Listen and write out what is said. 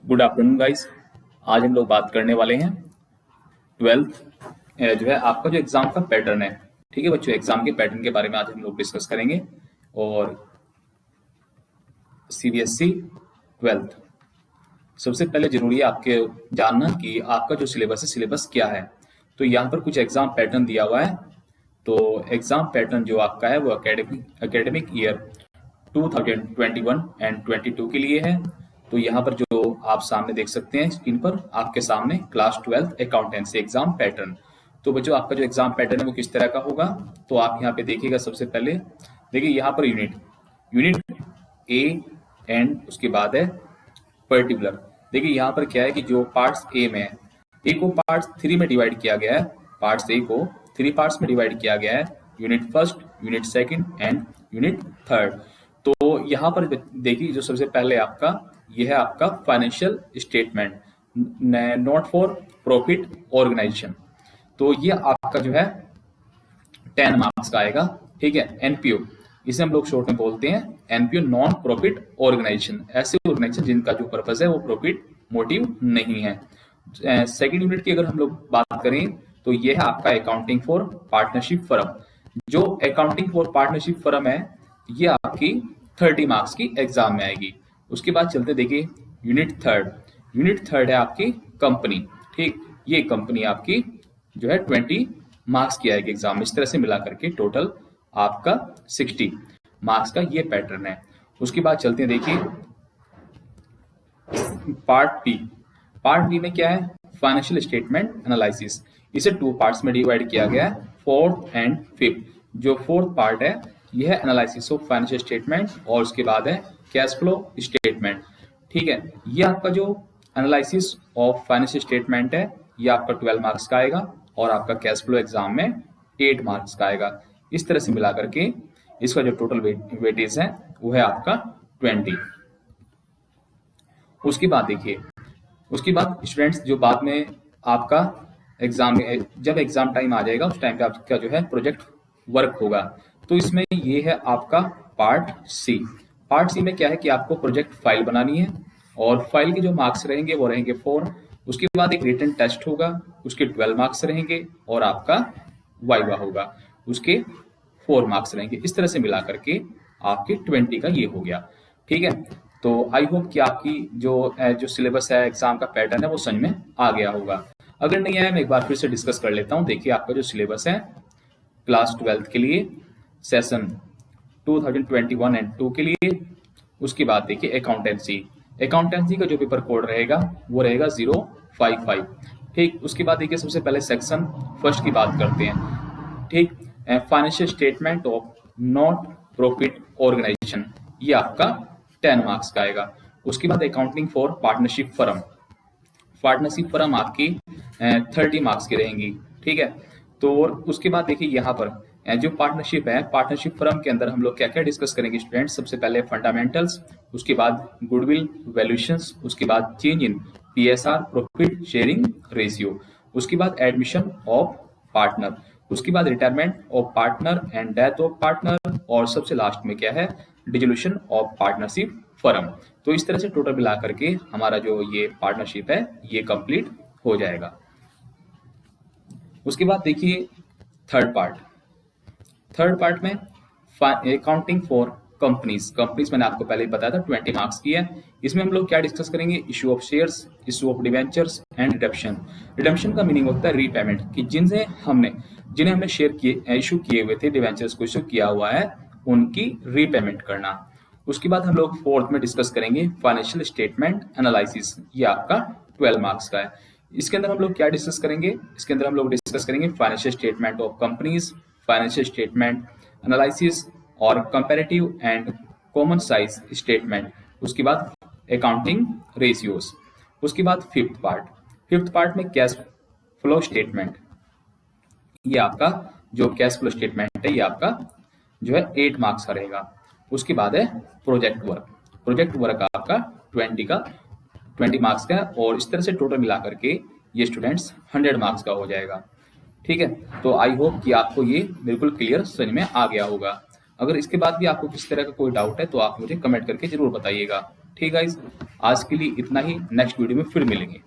Good afternoon guys. आज हम लोग बात करने वाले हैं ट्वेल्थ जो है आपका जो एग्जाम का पैटर्न है। ठीक है बच्चों, एग्जाम के पैटर्न के बारे में आज हम लोग डिस्कस करेंगे। और सीबीएसई ट्वेल्थ, सबसे पहले जरूरी है आपके जानना कि आपका जो सिलेबस है सिलेबस क्या है। तो यहाँ पर कुछ एग्जाम पैटर्न दिया हुआ है। तो एग्जाम पैटर्न जो आपका है वो एकेडमिक ईयर 2021 एंड 22 के लिए है। तो यहाँ पर जो आप सामने देख सकते हैं स्क्रीन पर आपके सामने क्लास 12 अकाउंटेंसी एग्जाम पैटर्न। तो बच्चों आपका जो एग्जाम पैटर्न है वो किस तरह का होगा, तो आप यहाँ पे देखिएगा। सबसे पहले देखिए यहाँ पर यूनिट ए एंड उसके बाद है पर्टिकुलर। देखिए यहाँ पर क्या है कि जो पार्ट्स ए में है, ए को पार्ट्स 3 में डिवाइड किया गया है। पार्ट्स ए को 3 पार्ट्स में डिवाइड किया गया है, unit first, unit second and unit third. तो यहाँ पर देखिए जो सबसे पहले आपका यह है आपका financial statement, not for profit organisation. तो ये आपका जो है 10 मार्क्स का आएगा। ठीक है, एनपीओ इसे हम लोग शॉर्ट में बोलते हैं एनपीओ, नॉन प्रॉफिट ऑर्गेनाइजेशन। ऐसे ऑर्गेनाइजेशन जिनका जो पर्पस है वो प्रॉफिट मोटिव नहीं है। सेकंड यूनिट की अगर हम लोग बात करें तो ये है आपका अकाउंटिंग फॉर पार्टनरशिप फर्म। जो अकाउंटिंग फॉर पार्टनरशिप फर्म है ये आपकी 30 मार्क्स की एग्जाम में आएगी। उसके बाद चलते देखिए यूनिट थर्ड है आपकी कंपनी। ठीक, ये कंपनी आपकी जो है 20 मार्क्स की आएगी एग्जाम में। इस तरह से मिला करके टोटल आपका 60 मार्क्स का ये पैटर्न है। उसके बाद चलते हैं देखिए पार्ट बी में क्या है, फाइनेंशियल स्टेटमेंट एनालिसिस। इसे 2 पार्ट्स में डिवाइड किया गया है, फोर्थ एंड फिफ्थ। जो फोर्थ पार्ट है यह है एनालिसिस ऑफ फाइनेंशियल स्टेटमेंट और उसके बाद है कैश फ्लो स्टेटमेंट। ठीक है, ये आपका जो एनालिसिस ऑफ फाइनेंशियल स्टेटमेंट है ये आपका 12 मार्क्स का आएगा और आपका कैश फ्लो एग्जाम में 8 मार्क्स का आएगा। इस तरह से मिला करके इसका जो टोटल वेटेज है वो है आपका 20। उसके बाद देखिए, उसके बाद स्टूडेंट्स जो बाद में आपका एग्जाम में जब एग्जाम टाइम आ जाएगा उस टाइम पे आपका जो है प्रोजेक्ट वर्क होगा। तो इसमें ये है आपका पार्ट सी। पार्ट सी में क्या है कि आपको प्रोजेक्ट फाइल बनानी है और फाइल के जो मार्क्स रहेंगे वो रहेंगे 4। उसके बाद एक रिटन टेस्ट होगा, उसके 12 मार्क्स रहेंगे और आपका वाइवा होगा, उसके 4 मार्क्स रहेंगे। इस तरह से मिला करके आपके 20 का ये हो गया। ठीक है, तो आई होप कि आपकी जो सिलेबस है एग्जाम का पैटर्न है वो समझ में आ गया होगा। अगर नहीं आया मैं एक बार फिर से डिस्कस कर लेता हूँ। देखिए आपका जो सिलेबस है क्लास 12 के लिए सेशन 2021 एंड 2 के लिए, उसके बाद देखिए अकाउंटेंसी का जो पेपर कोड रहेगा वो रहेगा 055। ठीक, उसके बाद देखिए सबसे पहले सेक्शन फर्स्ट की बात करते हैं। ठीक, financial statement of not profit organisation, ये आपका 10 मार्क्स का आएगा। उसके बाद अकाउंटिंग फॉर पार्टनरशिप फर्म आपकी 30 मार्क्स की रहेंगी। ठीक है, तो उसके बाद देखिए यहाँ पर जो पार्टनरशिप है, पार्टनरशिप फर्म के अंदर हम लोग क्या क्या डिस्कस करेंगे स्टूडेंट्स। सबसे पहले फंडामेंटल्स, उसके बाद गुडविल वैल्यूएशंस, उसके बाद change in PSR profit sharing ratio, उसके बाद एडमिशन ऑफ पार्टनर, उसके बाद retirement of partner and death of partner, और सबसे लास्ट में क्या है डिसोल्यूशन ऑफ पार्टनरशिप फर्म। तो इस तरह से टोटल मिला करके हमारा जो ये पार्टनरशिप है ये कंप्लीट हो जाएगा। उसके बाद देखिए थर्ड पार्ट में अकाउंटिंग फॉर कंपनीज मैंने आपको पहले ही बताया था 20 मार्क्स की है। इसमें हम लोग क्या डिस्कस करेंगे, issue of shares, issue of debentures and redemption का मीनिंग होता है रीपेमेंट, कि जिन्हें हमने शेयर किए इशू किए हुए थे, डिवेंचर्स को इशू किया हुआ है, उनकी रीपेमेंट करना। उसके बाद हम लोग फोर्थ में डिस्कस करेंगे फाइनेंशियल स्टेटमेंट एनालिसिस, ये आपका 12 मार्क्स का है। इसके अंदर हम लोग क्या डिस्कस करेंगे, इसके अंदर हम लोग डिस्कस करेंगे financial statement of companies, financial statement analysis और comparative and common size statement, उसके बाद अकाउंटिंग रेशियोज। उसके बाद फिफ्थ पार्ट में कैश फ्लो स्टेटमेंट, ये आपका जो कैश फ्लो स्टेटमेंट है ये आपका जो है 8 मार्क्स का रहेगा। उसके बाद है प्रोजेक्ट वर्क आपका 20 मार्क्स का है और इस तरह से टोटल मिला करके ये स्टूडेंट्स 100 मार्क्स का हो जाएगा। ठीक है, तो आई होप कि आपको ये बिल्कुल क्लियर समझ में आ गया होगा। अगर इसके बाद भी आपको किसी तरह का कोई डाउट है तो आप मुझे कमेंट करके जरूर बताइएगा। ठीक गाइस, आज के लिए इतना ही, नेक्स्ट वीडियो में फिर मिलेंगे।